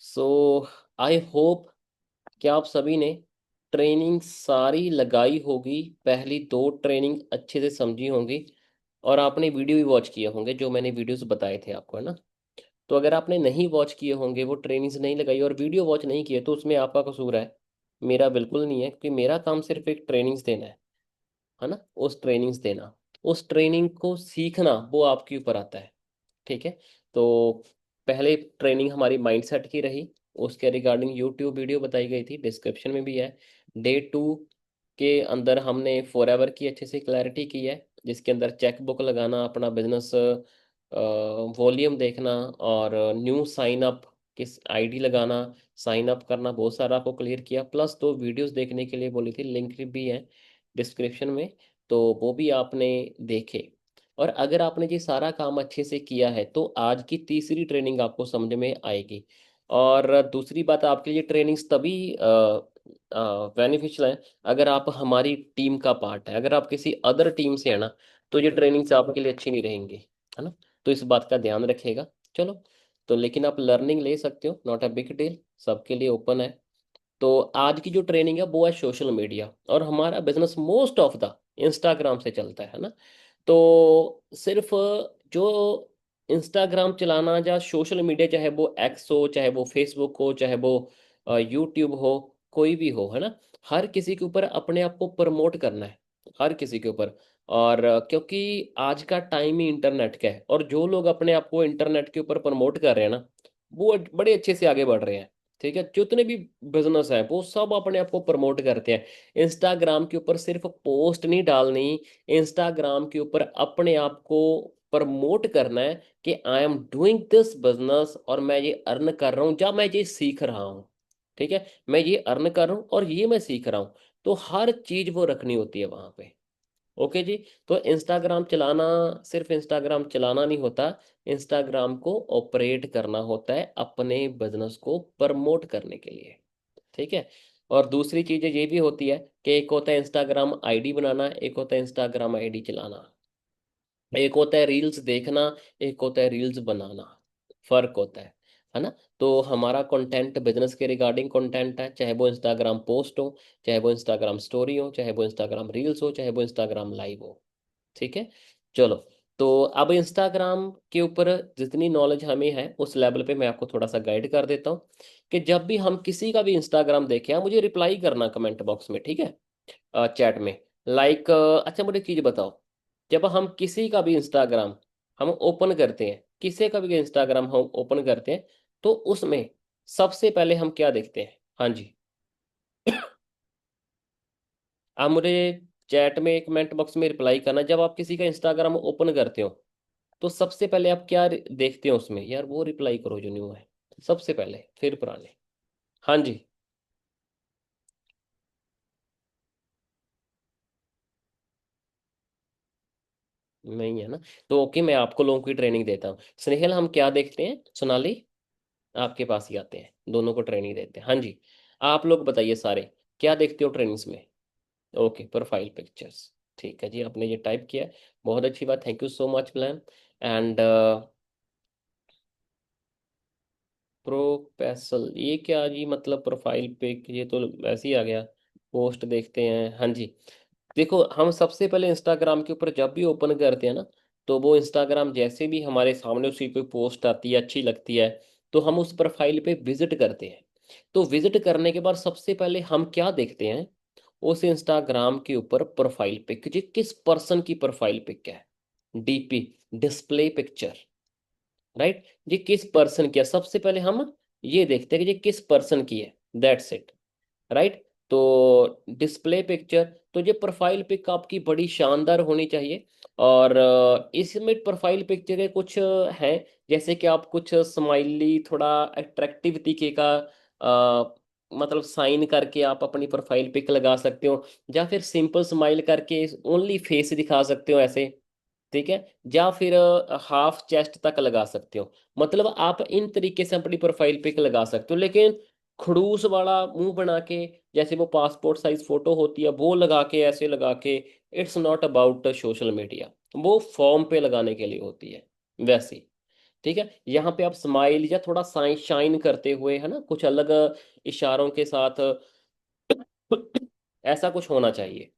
So I hope कि आप सभी ने ट्रेनिंग सारी लगाई होगी। पहली दो ट्रेनिंग अच्छे से समझी होंगी और आपने वीडियो भी वॉच किए होंगे जो मैंने वीडियोस बताए थे आपको, है ना। तो अगर आपने नहीं वॉच किए होंगे, वो ट्रेनिंग्स नहीं लगाई और वीडियो वॉच नहीं किए, तो उसमें आपका कसूर है, मेरा बिल्कुल नहीं है। क्योंकि मेरा काम सिर्फ एक ट्रेनिंग्स देना है ना। उस ट्रेनिंग्स देना, उस ट्रेनिंग को सीखना, वो आपके ऊपर आता है। ठीक है। तो पहले ट्रेनिंग हमारी माइंडसेट की रही, उसके रिगार्डिंग यूट्यूब वीडियो बताई गई थी, डिस्क्रिप्शन में भी है। डे 2 के अंदर हमने फॉरएवर की अच्छे से क्लैरिटी की है, जिसके अंदर चेक बुक लगाना, अपना बिजनेस वॉल्यूम देखना और न्यू साइन अप, किस आईडी लगाना, साइन अप करना, बहुत सारा आपको क्लियर किया। प्लस दो वीडियोस देखने के लिए बोली थी, लिंक भी है डिस्क्रिप्शन में, तो वो भी आपने देखे। और अगर आपने ये सारा काम अच्छे से किया है तो आज की तीसरी ट्रेनिंग आपको समझ में आएगी। और दूसरी बात, आपके लिए ट्रेनिंग्स तभी बेनिफिशियल है अगर आप हमारी टीम का पार्ट है। अगर आप किसी अदर टीम से है ना, तो ये ट्रेनिंग्स आपके लिए अच्छी नहीं रहेंगी, है ना। तो इस बात का ध्यान रखिएगा। चलो, तो लेकिन आप लर्निंग ले सकते हो, नॉट अ बिग डील, सबके लिए ओपन है। तो आज की जो ट्रेनिंग है वो है सोशल मीडिया, और हमारा business most of the Instagram से चलता है ना। तो सिर्फ जो इंस्टाग्राम चलाना या सोशल मीडिया, चाहे वो एक्स हो, चाहे वो फेसबुक हो, चाहे वो यूट्यूब हो, कोई भी हो, है ना, हर किसी के ऊपर अपने आप को प्रमोट करना है, हर किसी के ऊपर। और क्योंकि आज का टाइम ही इंटरनेट का है, और जो लोग अपने आप को इंटरनेट के ऊपर प्रमोट कर रहे हैं ना, वो बड़े अच्छे से आगे बढ़ रहे हैं। ठीक है, जितने भी बिजनेस है वो सब अपने आप को प्रमोट करते हैं। इंस्टाग्राम के ऊपर सिर्फ पोस्ट नहीं डालनी, इंस्टाग्राम के ऊपर अपने आप को प्रमोट करना है कि I am doing this business, और मैं ये अर्न कर रहा हूँ या मैं ये सीख रहा हूँ। ठीक है, मैं ये अर्न कर रहा हूँ और ये मैं सीख रहा हूँ। तो हर चीज वो रखनी होती है वहां पे। ओके जी। तो इंस्टाग्राम चलाना, सिर्फ इंस्टाग्राम चलाना नहीं होता, इंस्टाग्राम को ऑपरेट करना होता है अपने बिजनेस को प्रमोट करने के लिए। ठीक है। और दूसरी चीजें ये भी होती है कि एक होता है इंस्टाग्राम आईडी बनाना, एक होता है इंस्टाग्राम आईडी चलाना, एक होता है रील्स देखना, एक होता है रील्स बनाना। फर्क होता है ना। तो हमारा कंटेंट बिजनेस के रिगार्डिंग कंटेंट है, चाहे वो इंस्टाग्राम पोस्ट हो, चाहे वो इंस्टाग्राम स्टोरी हो, चाहे वो इंस्टाग्राम रील्स हो, चाहे वो इंस्टाग्राम लाइव हो। ठीक है। चलो, तो अब इंस्टाग्राम के ऊपर जितनी नॉलेज हमें है उस लेवल पे मैं आपको थोड़ा सा गाइड कर देता हूँ कि जब भी हम किसी का भी इंस्टाग्राम देखें, आप मुझे रिप्लाई करना कमेंट बॉक्स में, ठीक है, चैट में। लाइक, अच्छा मुझे चीज बताओ, जब हम किसी का भी इंस्टाग्राम हम ओपन करते हैं, किसी का भी इंस्टाग्राम हम ओपन करते हैं, तो उसमें सबसे पहले हम क्या देखते हैं? हाँ जी, आप मुझे चैट में कमेंट बॉक्स में रिप्लाई करना, जब आप किसी का इंस्टाग्राम ओपन करते हो तो सबसे पहले आप क्या देखते हो उसमें? यार वो रिप्लाई करो जो न्यू है, सबसे पहले, फिर पुराने। हाँ जी। नहीं है ना। तो ओके, मैं आपको लोगों की ट्रेनिंग देता हूँ। स्नेहल, हम क्या देखते हैं? सोनाली, आपके पास ही आते हैं, दोनों को ट्रेनिंग देते हैं। हाँ जी, आप लोग बताइए सारे, क्या देखते हो ट्रेनिंग्स में? Okay, profile pictures. ठीक है जी, आपने ये टाइप किया है, बहुत अच्छी बात, thank you so much plan. And proposal, ये क्या जी? मतलब प्रोफाइल पिक, ये तो वैसे ही आ गया। पोस्ट देखते हैं, हाँ जी। देखो, हम सबसे पहले इंस्टाग्राम के ऊपर जब भी ओपन करते हैं ना, तो वो इंस्टाग्राम जैसे भी हमारे सामने उसकी कोई पोस्ट आती है, अच्छी लगती है, तो हम उस प्रोफाइल पे विजिट करते हैं। तो विजिट करने के बाद सबसे पहले हम क्या देखते हैं? उस इंस्टाग्राम के ऊपर प्रोफाइल पिक, जी किस पर्सन की प्रोफाइल पिक है, डीपी, डिस्प्ले पिक्चर, राइट। ये किस पर्सन की है, सबसे पहले हम ये देखते हैं कि ये किस पर्सन की है, दैट्स इट, राइट। तो डिस्प्ले पिक्चर, तो ये प्रोफाइल पिक आपकी बड़ी शानदार होनी चाहिए। और इसमें प्रोफाइल पिक्चर के कुछ हैं, जैसे कि आप कुछ स्माइली, थोड़ा अट्रैक्टिव तरीके का मतलब साइन करके आप अपनी प्रोफाइल पिक लगा सकते हो, या फिर सिंपल स्माइल करके ओनली फेस दिखा सकते हो ऐसे। ठीक है, या फिर हाफ चेस्ट तक लगा सकते हो। मतलब आप इन तरीके से अपनी प्रोफाइल पिक लगा सकते हो, लेकिन खड़ूस वाला मुंह बना के, जैसे वो पासपोर्ट साइज फोटो होती है वो लगा के, ऐसे लगा के, it's not about social media. वो फॉर्म पे लगाने के लिए होती है वैसी। ठीक है, यहाँ पे आप स्माइल या थोड़ा साइन शाइन करते हुए, है ना, कुछ अलग इशारों के साथ ऐसा कुछ होना चाहिए।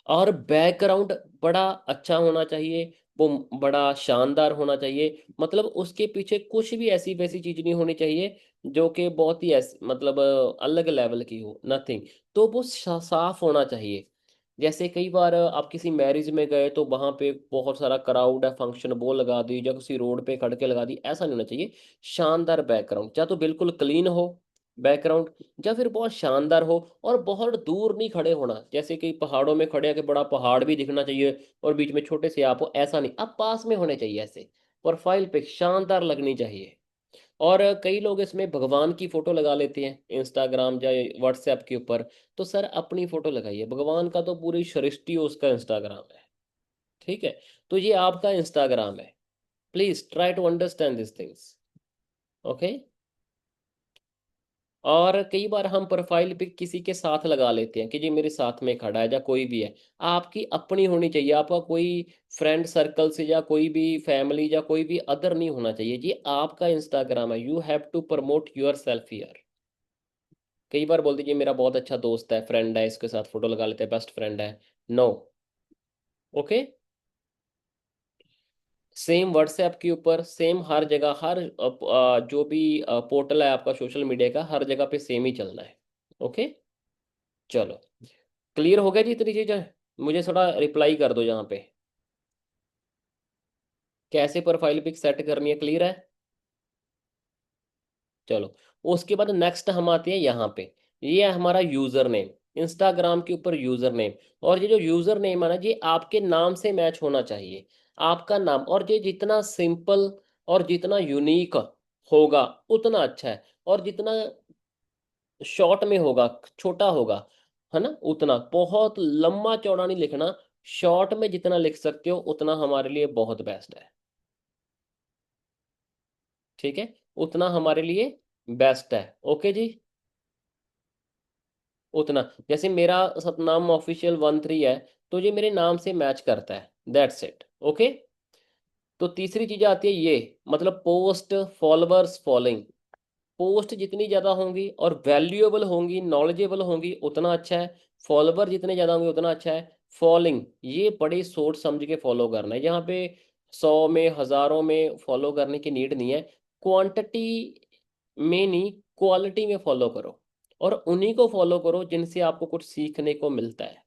और बैकग्राउंड बड़ा अच्छा होना चाहिए, वो बड़ा शानदार होना चाहिए, मतलब उसके पीछे कुछ भी ऐसी वैसी चीज नहीं होनी चाहिए जो कि बहुत ही ऐसी मतलब अलग लेवल की हो, नथिंग। तो वो साफ होना चाहिए। जैसे कई बार आप किसी मैरिज में गए तो वहां पे बहुत सारा क्राउड है, फंक्शन वो लगा दी, या किसी रोड पे खड़ के लगा दी, ऐसा नहीं होना चाहिए। शानदार बैकग्राउंड, या तो बिल्कुल क्लीन हो बैकग्राउंड, या फिर बहुत शानदार हो, और बहुत दूर नहीं खड़े होना, जैसे कि पहाड़ों में खड़े हैं कि बड़ा पहाड़ भी दिखना चाहिए और बीच में छोटे से आप हो, ऐसा नहीं, आप पास में होने चाहिए ऐसे। प्रोफाइल पिक शानदार लगनी चाहिए। और कई लोग इसमें भगवान की फोटो लगा लेते हैं इंस्टाग्राम या व्हाट्सएप के ऊपर। तो सर अपनी फोटो लगाइए, भगवान का तो पूरी सृष्टि उसका इंस्टाग्राम है। ठीक है, तो ये आपका इंस्टाग्राम है। Please try to understand this things. Okay. और कई बार हम प्रोफाइल पिक किसी के साथ लगा लेते हैं कि जी मेरे साथ में खड़ा है, या कोई भी है। आपकी अपनी होनी चाहिए, आपका कोई फ्रेंड सर्कल से या कोई भी फैमिली या कोई भी अदर नहीं होना चाहिए। ये आपका इंस्टाग्राम है, you have to promote yourself here. कई बार बोलते जी मेरा बहुत अच्छा दोस्त है, फ्रेंड है, इसके साथ फोटो लगा लेते हैं, बेस्ट फ्रेंड है। नो। ओके। सेम व्हाट्सएप के ऊपर, सेम हर जगह, हर जो भी पोर्टल है आपका सोशल मीडिया का, हर जगह पे सेम ही चलना है। ओके। चलो, क्लियर हो गया जी इतनी चीजें। मुझे थोड़ा रिप्लाई कर दो यहाँ पे, कैसे प्रोफाइल पिक सेट करनी है, क्लियर है। चलो, उसके बाद नेक्स्ट हम आते हैं यहाँ पे। ये है हमारा यूजर नेम, इंस्टाग्राम के ऊपर यूजर नेम। और ये जो यूजर नेम है ना, ये आपके नाम से मैच होना चाहिए। आपका नाम, और ये जितना सिंपल और जितना यूनिक होगा उतना अच्छा है। और जितना शॉर्ट में होगा, छोटा होगा, है ना, उतना बहुत लंबा चौड़ा नहीं लिखना। शॉर्ट में जितना लिख सकते हो उतना हमारे लिए बहुत बेस्ट है। ठीक है, उतना हमारे लिए बेस्ट है। ओके जी। उतना, जैसे मेरा सतनाम ऑफिशियल 13 है, तो ये मेरे नाम से मैच करता है, दैट्स इट। ओके। तो तीसरी चीज आती है ये, मतलब पोस्ट, फॉलोअर्स, फॉलोइंग। पोस्ट जितनी ज़्यादा होंगी और वैल्यूएबल होंगी, नॉलेजेबल होंगी, उतना अच्छा है। फॉलोवर जितने ज़्यादा होंगे उतना अच्छा है। फॉलोइंग, ये बड़े सोच समझ के फॉलो करना है। यहाँ पे 100 में, हज़ारों में फॉलो करने की नीड नहीं है। क्वांटिटी में नहीं, क्वालिटी में फॉलो करो। और उन्हीं को फॉलो करो जिनसे आपको कुछ सीखने को मिलता है,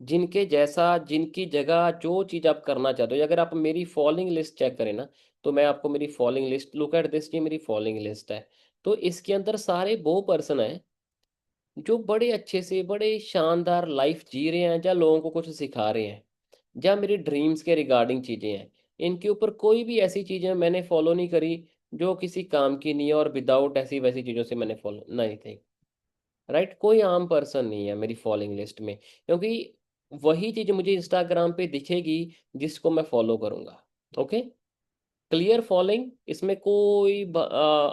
जिनके जैसा, जिनकी जगह जो चीज़ आप करना चाहते हो। अगर आप मेरी फॉलोइंग लिस्ट चेक करें ना, तो मैं आपको मेरी following list, look at this, ये मेरी फॉलोइंग लिस्ट है। तो इसके अंदर सारे वो पर्सन हैं जो बड़े अच्छे से, बड़े शानदार लाइफ जी रहे हैं, या लोगों को कुछ सिखा रहे हैं, या मेरी ड्रीम्स के रिगार्डिंग चीज़ें हैं। इनके ऊपर कोई भी ऐसी चीज़ें मैंने फॉलो नहीं करी जो किसी काम की नहीं है, और विदाउट ऐसी वैसी चीज़ों से मैंने फॉलो नहीं थी। राइट, कोई आम पर्सन नहीं है मेरी फॉलोइंग लिस्ट में, क्योंकि वही चीज मुझे इंस्टाग्राम पे दिखेगी जिसको मैं फॉलो करूंगा। ओके। क्लियर फॉलोइंग, इसमें कोई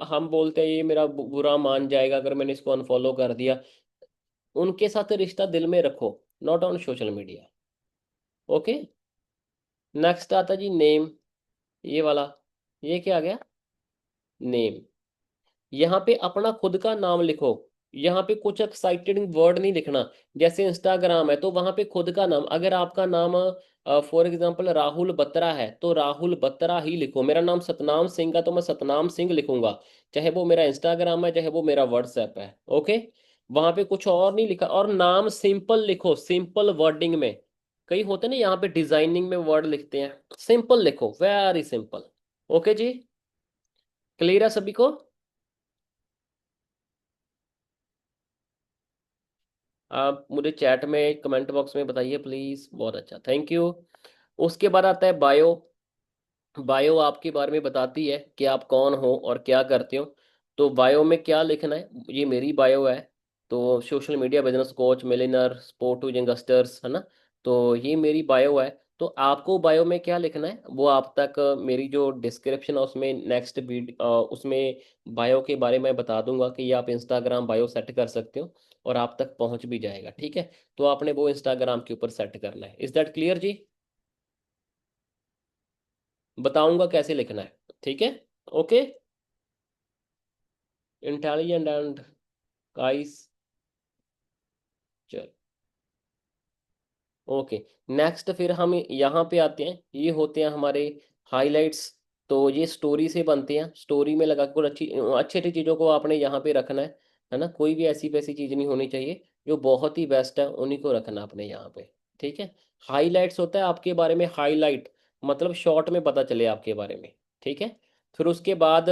हम बोलते हैं ये मेरा बुरा मान जाएगा अगर मैंने इसको अनफॉलो कर दिया। उनके साथ रिश्ता दिल में रखो, not on social media. Okay. Next आता जी नेम, ये वाला। ये क्या आ गया, नेम। यहाँ पे अपना खुद का नाम लिखो। यहाँ पे कुछ एक्साइटेड वर्ड नहीं लिखना। जैसे इंस्टाग्राम है तो वहां पे खुद का नाम, अगर आपका नाम फॉर एग्जांपल राहुल बत्रा है तो राहुल बत्रा ही लिखो। मेरा नाम सतनाम सिंह है तो मैं सतनाम सिंह लिखूंगा, चाहे वो मेरा इंस्टाग्राम है चाहे वो मेरा व्हाट्सएप है। ओके। वहां पे कुछ और नहीं लिखा, और नाम सिंपल लिखो, सिंपल वर्डिंग में। कई होते हैं ना यहाँ पे डिजाइनिंग में वर्ड लिखते हैं, सिंपल लिखो, वेरी सिंपल। ओके जी। क्लियर है सभी को। आप मुझे चैट में, कमेंट बॉक्स में बताइए प्लीज, बहुत अच्छा, थैंक यू। उसके बाद आता है बायो। बायो आपके बारे में बताती है कि आप कौन हो और क्या करते हो। तो बायो में क्या लिखना है, ये मेरी बायो है। तो social media business coach, millionaire, support to youngsters, है ना। तो ये मेरी बायो है। तो आपको बायो में क्या लिखना है वो आप तक मेरी जो डिस्क्रिप्शन है उसमें नेक्स्ट उसमें बायो के बारे में बता दूंगा कि ये आप इंस्टाग्राम बायो सेट कर सकते हो, और आप तक पहुंच भी जाएगा। ठीक है, तो आपने वो इंस्टाग्राम के ऊपर सेट करना है। इज दैट क्लियर जी। बताऊंगा कैसे लिखना है। ठीक है। Okay, intelligent and guys. चल, ओके। नेक्स्ट फिर हम यहाँ पे आते हैं, ये होते हैं हमारे हाइलाइट्स। तो ये स्टोरी से बनते हैं, स्टोरी में लगा कर अच्छी अच्छी अच्छी चीज़ों को आपने यहाँ पे रखना है ना। कोई भी ऐसी वैसी चीज़ नहीं होनी चाहिए, जो बहुत ही बेस्ट है उन्हीं को रखना आपने यहाँ पे। ठीक है। हाईलाइट्स होता है आपके बारे में, हाईलाइट मतलब शॉर्ट में पता चले आपके बारे में। ठीक है। फिर उसके बाद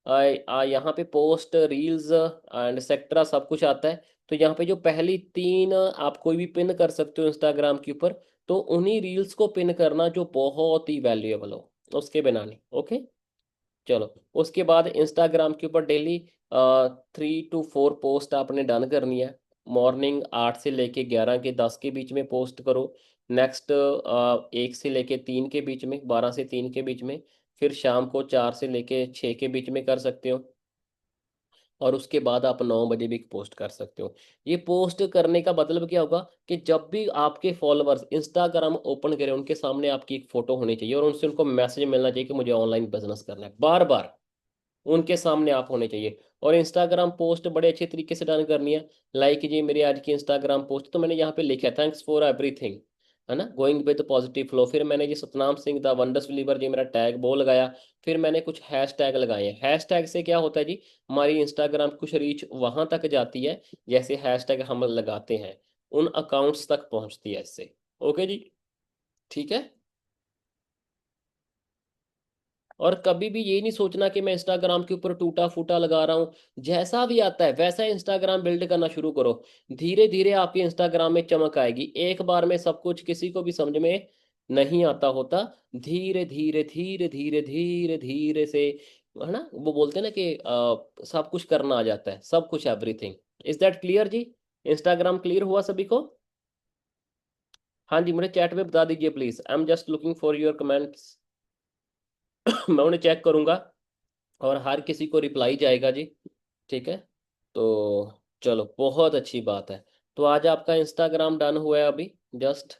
यहाँ पे पोस्ट, रील्स एंड सेक्ट्रा सब कुछ आता है। तो यहाँ पे जो पहली तीन आप कोई भी पिन कर सकते हो इंस्टाग्राम के ऊपर, तो उन्हीं रील्स को पिन करना जो बहुत ही वैल्यूएबल हो, उसके बिना नहीं। ओके। चलो, उसके बाद इंस्टाग्राम के ऊपर डेली 3 to 4 पोस्ट आपने डन करनी है। मॉर्निंग 8 से लेके 11 के 10 के बीच में पोस्ट करो। नेक्स्ट 1 से लेके 3 के बीच में, 12 से 3 के बीच में। फिर शाम को 4 से लेके 6 के बीच में कर सकते हो। और उसके बाद आप 9 बजे भी पोस्ट कर सकते हो। ये पोस्ट करने का मतलब क्या होगा कि जब भी आपके फॉलोअर्स इंस्टाग्राम ओपन करें, उनके सामने आपकी एक फोटो होनी चाहिए और उनसे उनको मैसेज मिलना चाहिए कि मुझे ऑनलाइन बिजनेस करना है, बार बार उनके सामने आप होने चाहिए। और इंस्टाग्राम पोस्ट बड़े अच्छे तरीके से डन करनी है। लाइक जी मेरी आज की इंस्टाग्राम पोस्ट, तो मैंने यहाँ पे लिखा है थैंक्स फॉर एवरीथिंग, है ना, गोइंग विद पॉजिटिव फ्लो। फिर मैंने ये Satnam Singh the wonders believer ji मेरा टैग वो लगाया। फिर मैंने कुछ हैश टैग लगाए हैं। हैश टैग से क्या होता है जी, हमारी इंस्टाग्राम कुछ रीच वहां तक जाती है, जैसे हैश टैग हम लगाते हैं उन अकाउंट्स तक पहुंचती है इससे। ओके जी। ठीक है। और कभी भी ये नहीं सोचना कि मैं इंस्टाग्राम के ऊपर टूटा फूटा लगा रहा हूँ। जैसा भी आता है वैसा इंस्टाग्राम बिल्ड करना शुरू करो। धीरे धीरे आपके इंस्टाग्राम में चमक आएगी। एक बार में सब कुछ किसी को भी समझ में नहीं आता होता। धीरे धीरे धीरे धीरे धीरे धीरे से, है ना, वो बोलते हैं ना कि सब कुछ करना आ जाता है, सब कुछ, एवरीथिंग। इज दैट क्लियर जी? इंस्टाग्राम क्लियर हुआ सभी को? हाँ जी, मुझे चैट में बता दीजिए please. I am just looking for your comments. मैं उन्हें चेक करूंगा और हर किसी को रिप्लाई जाएगा जी। ठीक है। तो चलो, बहुत अच्छी बात है। तो आज आपका इंस्टाग्राम डन हुआ है अभी जस्ट।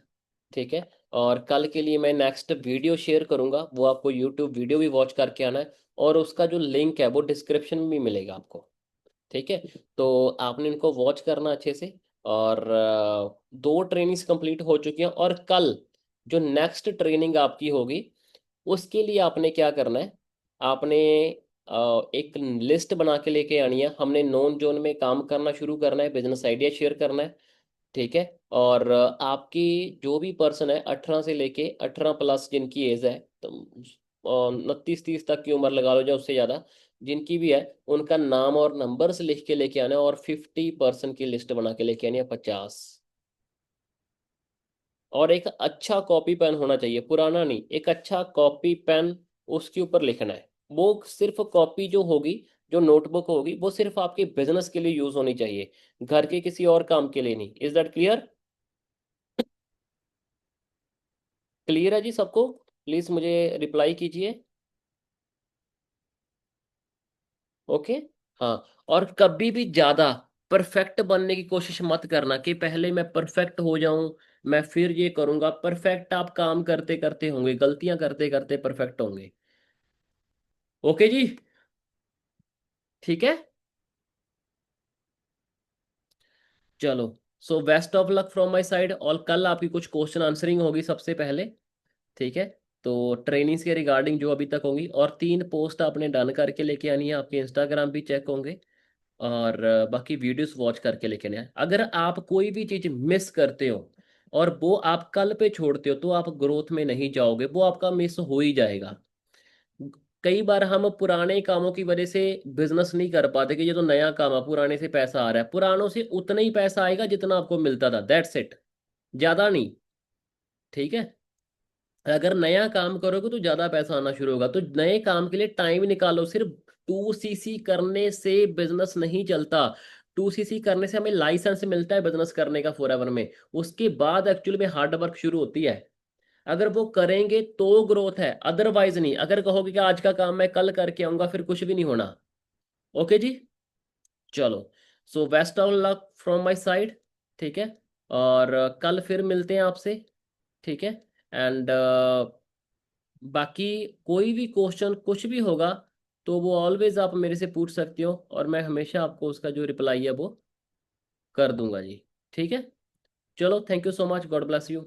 ठीक है। और कल के लिए मैं नेक्स्ट वीडियो शेयर करूंगा, वो आपको यूट्यूब वीडियो भी वॉच करके आना है। और उसका जो लिंक है वो डिस्क्रिप्शन में भी मिलेगा आपको। ठीक है। तो आपने इनको वॉच करना अच्छे से। और 2 ट्रेनिंग्स कंप्लीट हो चुकी हैं, और कल जो नेक्स्ट ट्रेनिंग आपकी होगी, उसके लिए आपने क्या करना है, आपने एक लिस्ट बना के लेके आनी है। हमने नॉन जोन में काम करना शुरू करना है, बिजनेस आइडिया शेयर करना है। ठीक है। और आपकी जो भी पर्सन है 18 से लेके 18 प्लस जिनकी एज है, तो 29 30 तक की उम्र लगा लो या उससे ज़्यादा, जिनकी भी है, उनका नाम और नंबर्स लिख के लेके आना है। और 50 पर्सन की लिस्ट बना के लेके आनी है, 50। और एक अच्छा कॉपी पेन होना चाहिए, पुराना नहीं, एक अच्छा कॉपी पेन। उसके ऊपर लिखना है। वो सिर्फ कॉपी जो होगी, जो नोटबुक होगी, वो सिर्फ आपके बिजनेस के लिए यूज होनी चाहिए, घर के किसी और काम के लिए नहीं। Is that clear? क्लियर है जी सबको? प्लीज मुझे रिप्लाई कीजिए। ओके। हाँ। और कभी भी ज्यादा परफेक्ट बनने की कोशिश मत करना कि पहले मैं परफेक्ट हो जाऊं, मैं फिर ये करूंगा। परफेक्ट आप काम करते करते होंगे, गलतियां करते करते परफेक्ट होंगे। ओके जी। ठीक है। चलो, so best of luck from my side. और कल आपकी कुछ क्वेश्चन आंसरिंग होगी सबसे पहले। ठीक है। तो ट्रेनिंग्स के रिगार्डिंग जो अभी तक होंगी, और 3 पोस्ट आपने डन करके लेके आनी है, आपके इंस्टाग्राम भी चेक होंगे। और बाकी वीडियोस वॉच करके लेके आना है। अगर आप कोई भी चीज़ मिस करते हो और वो आप कल पे छोड़ते हो, तो आप ग्रोथ में नहीं जाओगे, वो आपका मिस हो ही जाएगा। कई बार हम पुराने कामों की वजह से बिजनेस नहीं कर पाते कि ये तो नया काम है, पुराने से पैसा आ रहा है। पुरानों से उतना ही पैसा आएगा जितना आपको मिलता था, दैट्स इट, ज्यादा नहीं। ठीक है। अगर नया काम करोगे तो ज्यादा पैसा आना शुरू होगा। तो नए काम के लिए टाइम निकालो। सिर्फ 2 CC करने से बिजनेस नहीं चलता। 2 CC करने से हमें लाइसेंस मिलता है बिजनेस करने का फॉरएवर में। उसके बाद एक्चुअली में हार्ड वर्क शुरू होती है। अगर वो करेंगे तो ग्रोथ है, अदरवाइज नहीं। अगर कहोगे कि आज का काम मैं कल करके आऊंगा, फिर कुछ भी नहीं होना। ओके जी। चलो, so best of luck from my side. ठीक है। और कल फिर मिलते हैं आपसे। ठीक है। एंड बाकी कोई भी क्वेश्चन कुछ भी होगा तो वो ऑलवेज आप मेरे से पूछ सकते हो, और मैं हमेशा आपको उसका जो रिप्लाई है वो कर दूंगा जी। ठीक है, चलो, thank you so much, God bless you.